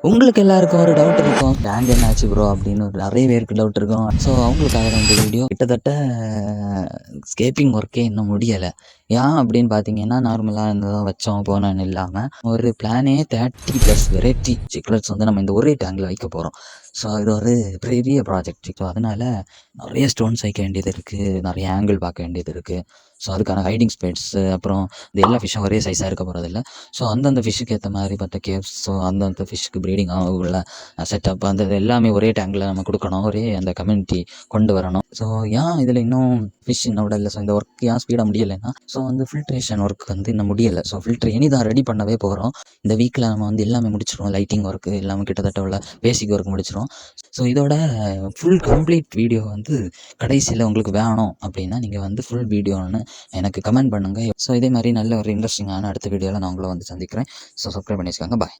உங்களுக்கு எல்லாருக்கும் ஒரு டவுட் இருக்கும். டேங்க் என்னாச்சு ப்ரோ அப்படின்னு நிறைய பேருக்கு டவுட் இருக்கும். ஸோ அவங்களுக்காக தான் இந்த வீடியோ. கிட்டத்தட்ட ஸ்கேப்பிங் ஒர்க்கே இன்னும் முடியலை. ஏன் அப்படின்னு பார்த்தீங்கன்னா, நார்மலாக இருந்ததான் வச்சோம் போனோன்னு இல்லாமல் ஒரு பிளானே 30+ வெரைட்டி சிக்லெட்ஸ் வந்து நம்ம இந்த ஒரே டேங்கில் வைக்க போகிறோம். ஸோ இது ஒரு பெரிய ப்ராஜெக்ட். ஸோ அதனால் நிறைய ஸ்டோன்ஸ் வைக்க வேண்டியது இருக்குது, நிறைய ஆங்கிள் பார்க்க வேண்டியது இருக்குது. ஸோ அதுக்கான ஹைடிங் ஸ்பேட்ஸு, அப்புறம் இந்த எல்லா ஃபிஷ்ஷும் ஒரே சைஸாக இருக்க போகிறதில்ல. ஸோ அந்தந்த ஃபிஷ்ஷுக்கு ஏற்ற மாதிரி பார்த்த கேவ்ஸ், ஸோ அந்தந்த ஃபிஷ்ஷுக்கு ப்ரீடிங் உள்ள செட்டப் அந்த இது எல்லாமே ஒரே டேங்கில் நம்ம கொடுக்கணும், ஒரே அந்த கம்யூனிட்டி கொண்டு வரணும். ஸோ ஏன் இதில் இன்னும் ஃபிஷ் இன்னும் விடல, ஸோ இந்த ஒர்க் ஏன் ஸ்பீடாக முடியலைன்னா, ஸோ வந்து ஃபில்ட்ரேஷன் ஒர்க் வந்து இன்னும் முடியலை. ஸோ ஃபில்ட்ரு தான் ரெடி பண்ணவே போகிறோம். இந்த வீக்கில் நம்ம வந்து எல்லாமே முடிச்சிடுவோம். லைட்டிங் ஒர்க்கு எல்லாமே கிட்டத்தட்ட உள்ள பேசிக் ஒர்க் முடிச்சிடும். ஸோ இதோட ஃபுல் கம்ப்ளீட் வீடியோ வந்து கடைசியில் உங்களுக்கு வேணும் அப்படின்னா நீங்கள் வந்து ஃபுல் வீடியோன்னு எனக்கு கமெண்ட் பண்ணுங்கள். ஸோ இதே மாதிரி நல்ல ஒரு இன்ட்ரெஸ்டிங்கான அடுத்த வீடியோவில் நான் உங்களை வந்து சந்திக்கிறேன். ஸோ சப்ஸ்கிரைப் பண்ணி வச்சுக்கோங்க. பாய்.